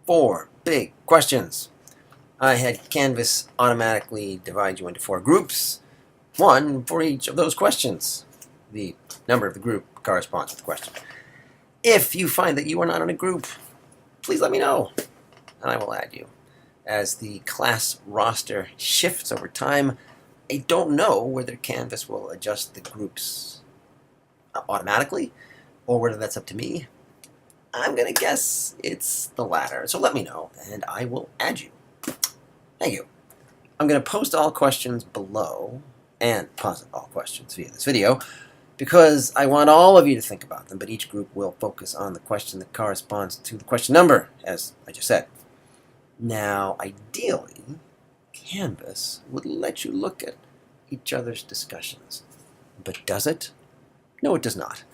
4 big questions. I had Canvas automatically divide you into 4 groups, 1 for each of those questions. The number of the group corresponds with the question. If you find that you are not in a group, please let me know, and I will add you. As the class roster shifts over time, I don't know whether Canvas will adjust the groups automatically, or whether that's up to me. I'm going to guess it's the latter, so let me know, and I will add you. Thank you. I'm going to post all questions below, and posit all questions via this video, because I want all of you to think about them, but each group will focus on the question that corresponds to the question number, as I just said. Now, ideally, Canvas would let you look at each other's discussions. But does it? No, it does not.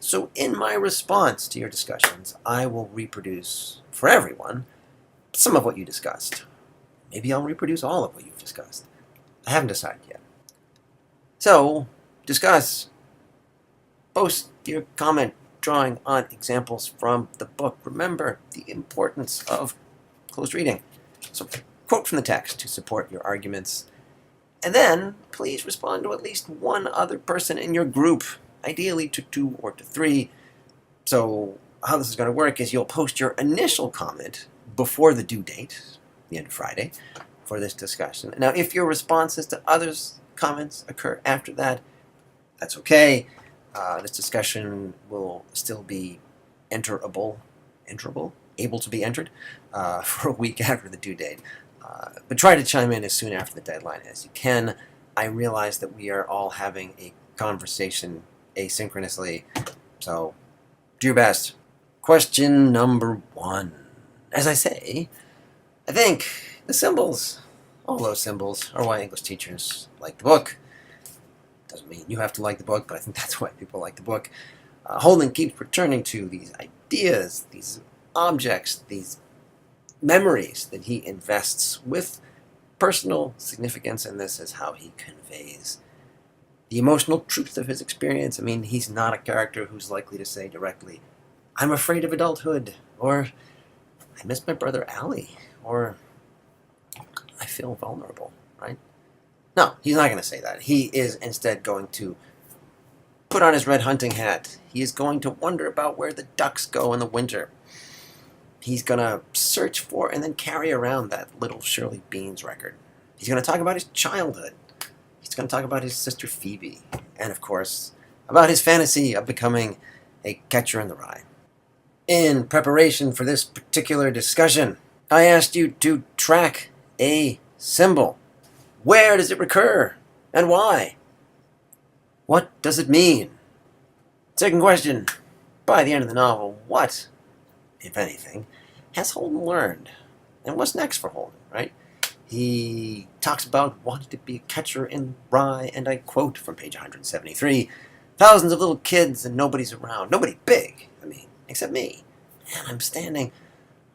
So in my response to your discussions, I will reproduce, for everyone, some of what you discussed. Maybe I'll reproduce all of what you've discussed. I haven't decided yet. So, discuss. Post your comment drawing on examples from the book. Remember the importance of closed reading. So, quote from the text to support your arguments. And then, please respond to at least one other person in your group, ideally to 2 or to 3. So, how this is going to work is you'll post your initial comment before the due date, the end of Friday, for this discussion. Now, if your responses to others' comments occur after that, that's okay. This discussion will still be able to be entered for a week after the due date. But try to chime in as soon after the deadline as you can. I realize that we are all having a conversation asynchronously, so do your best. Question number 1. As I say, I think the symbols, all those symbols, are why English teachers like the book. Doesn't mean you have to like the book, but I think that's why people like the book. Holden keeps returning to these ideas, these objects, these memories that he invests with personal significance, and this is how he conveys the emotional truth of his experience. I mean, he's not a character who's likely to say directly, I'm afraid of adulthood, or I miss my brother Allie, or I feel vulnerable, right? No, he's not going to say that. He is instead going to put on his red hunting hat. He is going to wonder about where the ducks go in the winter. He's going to search for and then carry around that little Shirley Beans record. He's going to talk about his childhood. He's going to talk about his sister Phoebe. And, of course, about his fantasy of becoming a catcher in the rye. In preparation for this particular discussion, I asked you to track a symbol. Where does it recur, and why? What does it mean? Second question, by the end of the novel, what, if anything, has Holden learned? And what's next for Holden, right? He talks about wanting to be a catcher in rye, and I quote from page 173, thousands of little kids and nobody's around. Nobody big, except me. And I'm standing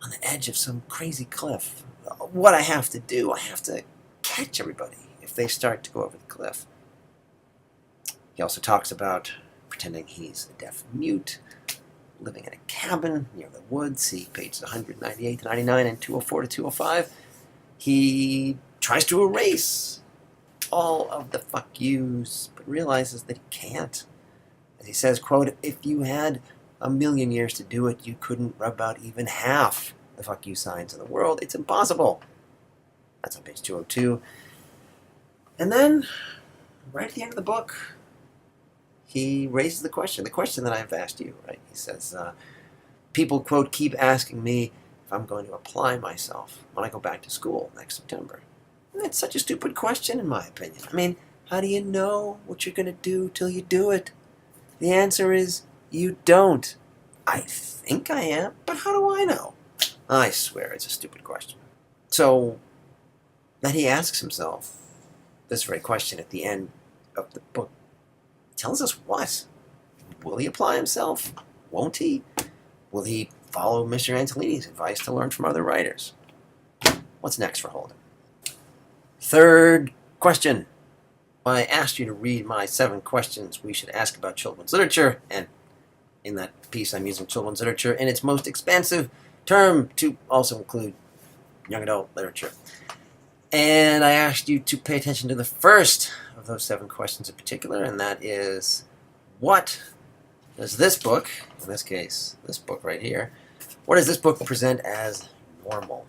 on the edge of some crazy cliff. What I have to do, I have to catch everybody if they start to go over the cliff. He also talks about pretending he's a deaf mute, living in a cabin near the woods. See pages 198 to 99 and 204 to 205. He tries to erase all of the fuck yous, but realizes that he can't. As he says, quote, if you had 1,000,000 years to do it, you couldn't rub out even half the fuck you signs in the world. It's impossible. That's on page 202. And then, right at the end of the book, he raises the question that I've asked you, right? He says, people, quote, keep asking me if I'm going to apply myself when I go back to school next September. And that's such a stupid question, in my opinion. How do you know what you're going to do till you do it? The answer is, you don't. I think I am, but how do I know? I swear it's a stupid question. So, that he asks himself this very question at the end of the book tells us what? Will he apply himself? Won't he? Will he follow Mr. Antolini's advice to learn from other writers? What's next for Holden? Third question. I asked you to read my 7 questions we should ask about children's literature, and in that piece I'm using children's literature in its most expansive term to also include young adult literature. And I asked you to pay attention to the first of those 7 questions in particular, and that is, what does this book, in this case, this book right here, what does this book present as normal?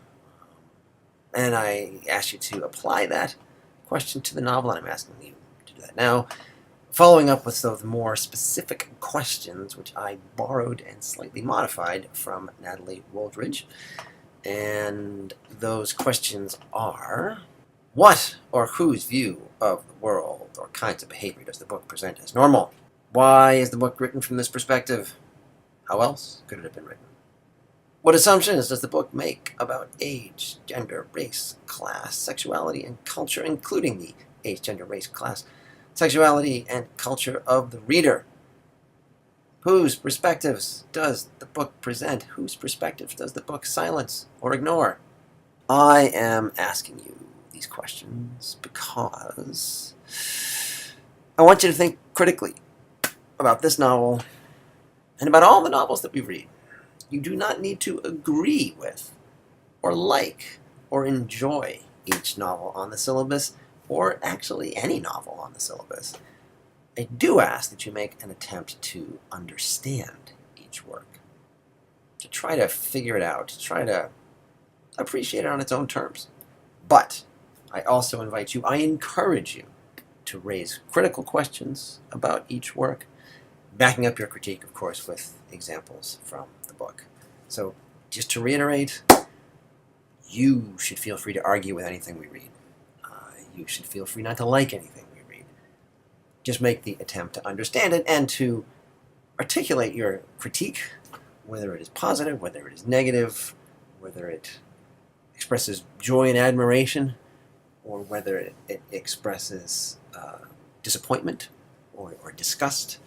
And I asked you to apply that question to the novel, and I'm asking you to do that now. Following up with some of the more specific questions, which I borrowed and slightly modified from Natalie Wooldridge. And those questions are, what or whose view of the world or kinds of behavior does the book present as normal? Why is the book written from this perspective? How else could it have been written? What assumptions does the book make about age, gender, race, class, sexuality, and culture, including the age, gender, race, class, sexuality, and culture of the reader? Whose perspectives does the book present? Whose perspectives does the book silence or ignore? I am asking you these questions because I want you to think critically about this novel and about all the novels that we read. You do not need to agree with or like or enjoy each novel on the syllabus, or actually any novel on the syllabus. I do ask that you make an attempt to understand each work, to try to figure it out, to try to appreciate it on its own terms. But I also invite you, I encourage you to raise critical questions about each work, backing up your critique, of course, with examples from the book. So just to reiterate, you should feel free to argue with anything we read. You should feel free not to like anything we read. Just make the attempt to understand it and to articulate your critique, whether it is positive, whether it is negative, whether it expresses joy and admiration, or whether it expresses disappointment or disgust,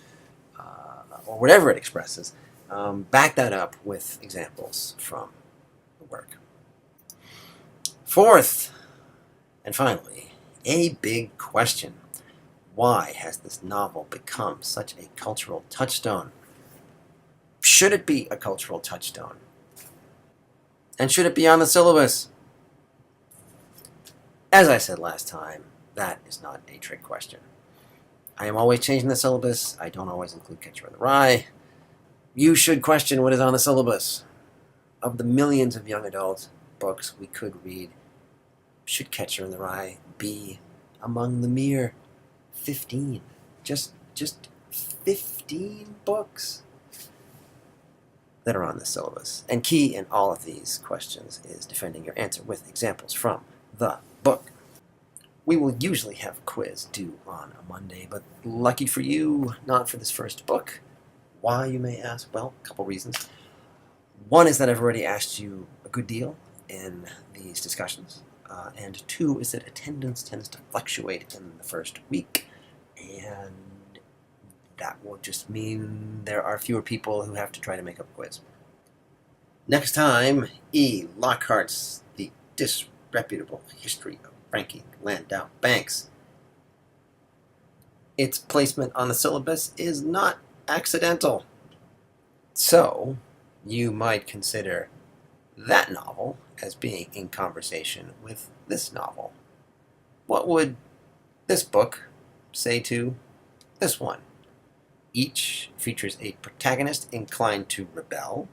or whatever it expresses. Back that up with examples from the work. Fourth, and finally, a big question. Why has this novel become such a cultural touchstone? Should it be a cultural touchstone? And should it be on the syllabus? As I said last time, that is not a trick question. I am always changing the syllabus. I don't always include Catcher in the Rye. You should question what is on the syllabus. Of the millions of young adult books we could read, should Catcher in the Rye be among the mere 15? Just 15 books that are on the syllabus. And key in all of these questions is defending your answer with examples from the book. We will usually have a quiz due on a Monday, but lucky for you, not for this first book. Why, you may ask? Well, a couple reasons. One is that I've already asked you a good deal in these discussions. And 2 is that attendance tends to fluctuate in the first week, and that will just mean there are fewer people who have to try to make up a quiz. Next time, E. Lockhart's The Disreputable History of Frankie Landau Banks. Its placement on the syllabus is not accidental. So, you might consider that novel as being in conversation with this novel. What would this book say to this one? Each features a protagonist inclined to rebel.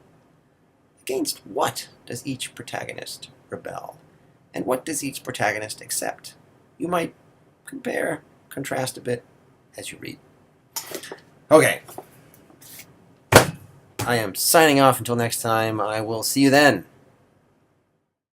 Against what does each protagonist rebel? And what does each protagonist accept? You might compare, contrast a bit as you read. Okay. I am signing off until next time. I will see you then.